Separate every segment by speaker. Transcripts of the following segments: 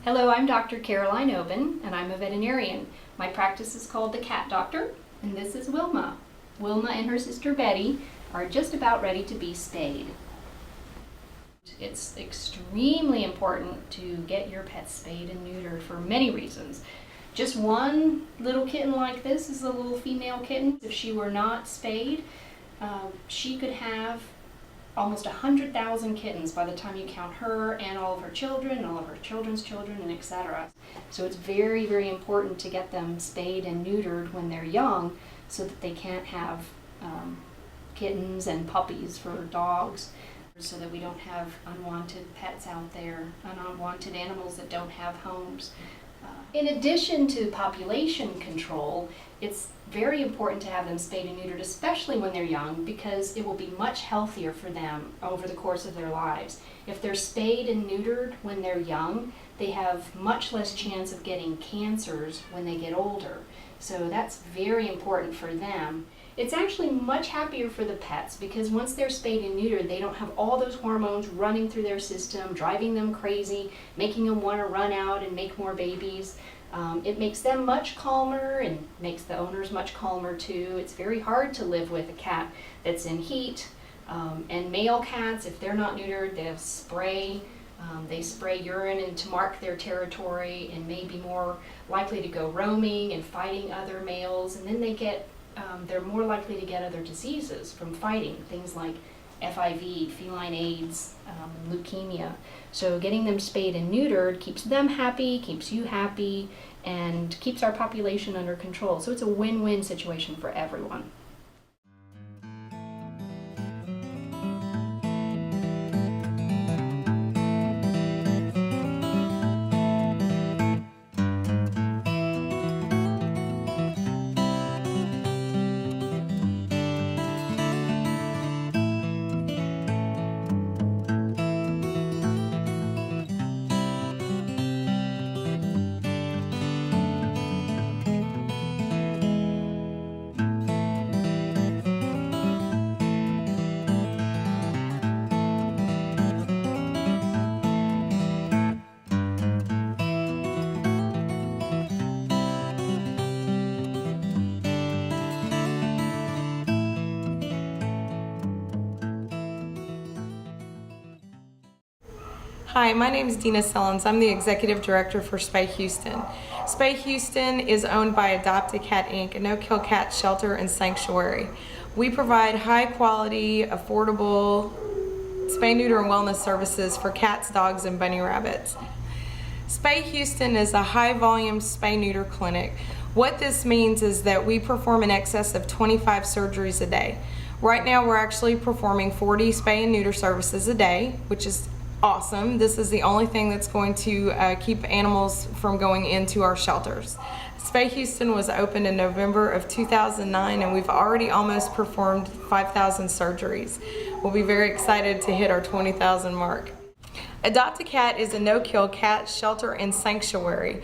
Speaker 1: Hello, I'm Dr. Caroline Oben, and I'm a veterinarian. My practice is called The Cat Doctor, and this is Wilma. Wilma and her sister Betty are just about ready to be spayed. It's extremely important to get your pet spayed and neutered for many reasons. Just one little kitten like this is a little female kitten. If she were not spayed, she could have almost 100,000 kittens by the time you count her and all of her children and all of her children's children and etc. So it's very, very important to get them spayed and neutered when they're young so that they can't have kittens and puppies for dogs, so that we don't have unwanted pets out there and unwanted animals that don't have homes. In addition to population control, it's very important to have them spayed and neutered, especially when they're young, because it will be much healthier for them over the course of their lives. If they're spayed and neutered when they're young, they have much less chance of getting cancers when they get older. So that's very important for them. It's actually much happier for the pets because once they're spayed and neutered, they don't have all those hormones running through their system, driving them crazy, making them want to run out and make more babies. It makes them much calmer and makes the owners much calmer too. It's very hard to live with a cat that's in heat. And male cats, if they're not neutered, they spray urine and to mark their territory and may be more likely to go roaming and fighting other males. And then they're more likely to get other diseases from fighting, things like FIV, feline AIDS, leukemia. So getting them spayed and neutered keeps them happy, keeps you happy, and keeps our population under control. So it's a win-win situation for everyone.
Speaker 2: Hi, my name is Dina Sellens. I'm the Executive Director for Spay Houston. Spay Houston is owned by Adopt-A-Cat Inc., a no-kill cat shelter and sanctuary. We provide high-quality, affordable spay, neuter, and wellness services for cats, dogs, and bunny rabbits. Spay Houston is a high-volume spay-neuter clinic. What this means is that we perform in excess of 25 surgeries a day. Right now, we're actually performing 40 spay and neuter services a day, which is awesome. This is the only thing that's going to keep animals from going into our shelters. Spay Houston was opened in November of 2009 and we've already almost performed 5,000 surgeries. We'll be very excited to hit our 20,000 mark. Adopt-A-Cat is a no-kill cat shelter and sanctuary.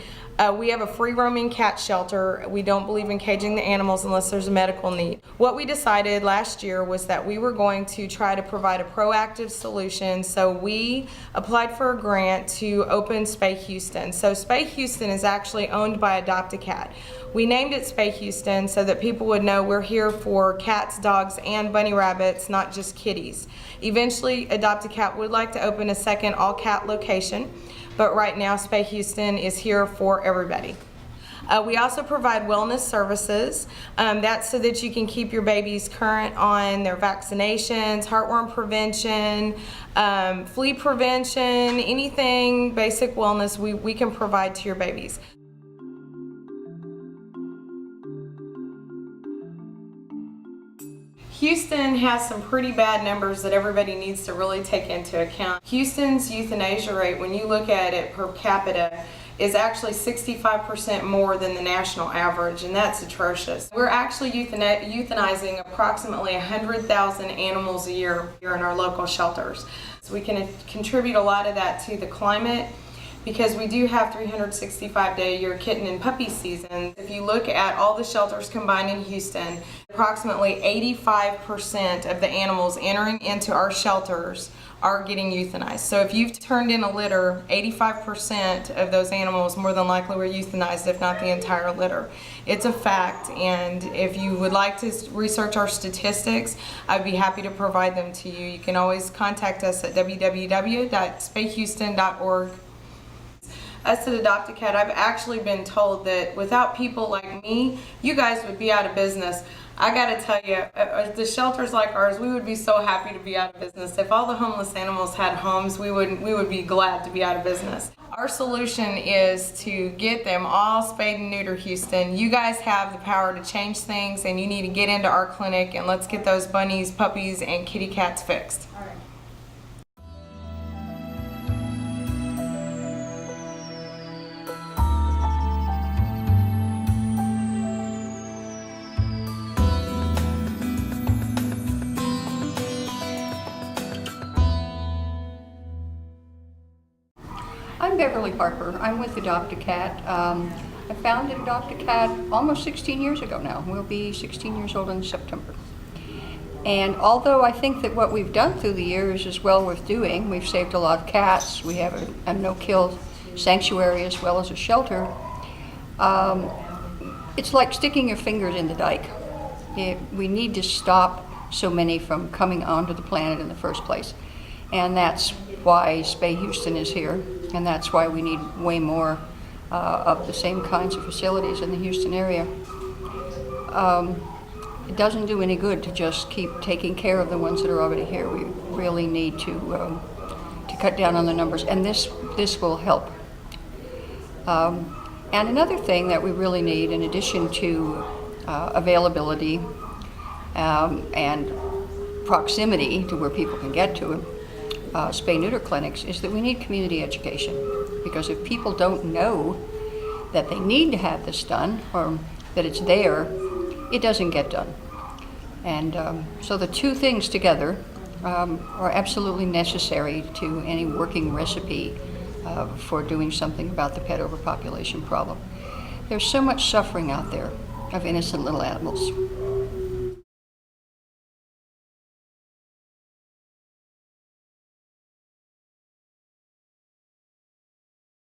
Speaker 2: We have a free-roaming cat shelter. We don't believe in caging the animals unless there's a medical need. What we decided last year was that we were going to try to provide a proactive solution, so we applied for a grant to open Spay Houston. So Spay Houston is actually owned by Adopt-A-Cat. We named it Spay Houston so that people would know we're here for cats, dogs, and bunny rabbits, not just kitties. Eventually, Adopt-A-Cat would like to open a second all-cat location, but right now Spay Houston is here for everybody. We also provide wellness services. That's so that you can keep your babies current on their vaccinations, heartworm prevention, flea prevention, anything basic wellness we can provide to your babies. Houston has some pretty bad numbers that everybody needs to really take into account. Houston's euthanasia rate, when you look at it per capita, is actually 65% more than the national average, and that's atrocious. We're actually euthanizing approximately 100,000 animals a year here in our local shelters. So we can contribute a lot of that to the climate, because we do have 365-day-a-year kitten and puppy season. If you look at all the shelters combined in Houston, Approximately 85% of the animals entering into our shelters are getting euthanized. So if you've turned in a litter, 85% of those animals more than likely were euthanized, if not the entire litter. It's a fact, and if you would like to research our statistics, I'd be happy to provide them to you. You can always contact us at www.spayhouston.org. As to Adopt a Cat, I've actually been told that without people like me, you guys would be out of business. I gotta tell you, the shelters like ours, we would be so happy to be out of business. If all the homeless animals had homes, we would be glad to be out of business. Our solution is to get them all spayed and neutered, Houston. You guys have the power to change things, and you need to get into our clinic, and let's get those bunnies, puppies, and kitty cats fixed.
Speaker 1: All right.
Speaker 3: I'm Beverly Harper. I'm with Adopt a Cat. I founded Adopt a Cat almost 16 years ago now. We'll be 16 years old in September. And although I think that what we've done through the years is well worth doing, we've saved a lot of cats, we have a no-kill sanctuary as well as a shelter, it's like sticking your fingers in the dike. We need to stop so many from coming onto the planet in the first place. And that's why Spay Houston is here, and that's why we need way more of the same kinds of facilities in the Houston area. It doesn't do any good to just keep taking care of the ones that are already here. We really need to cut down on the numbers, and this will help. And another thing that we really need, in addition to availability and proximity to where people can get to them, spay-neuter clinics, is that we need community education. Because if people don't know that they need to have this done, or that it's there, it doesn't get done. And so the two things together are absolutely necessary to any working recipe for doing something about the pet overpopulation problem. There's so much suffering out there of innocent little animals.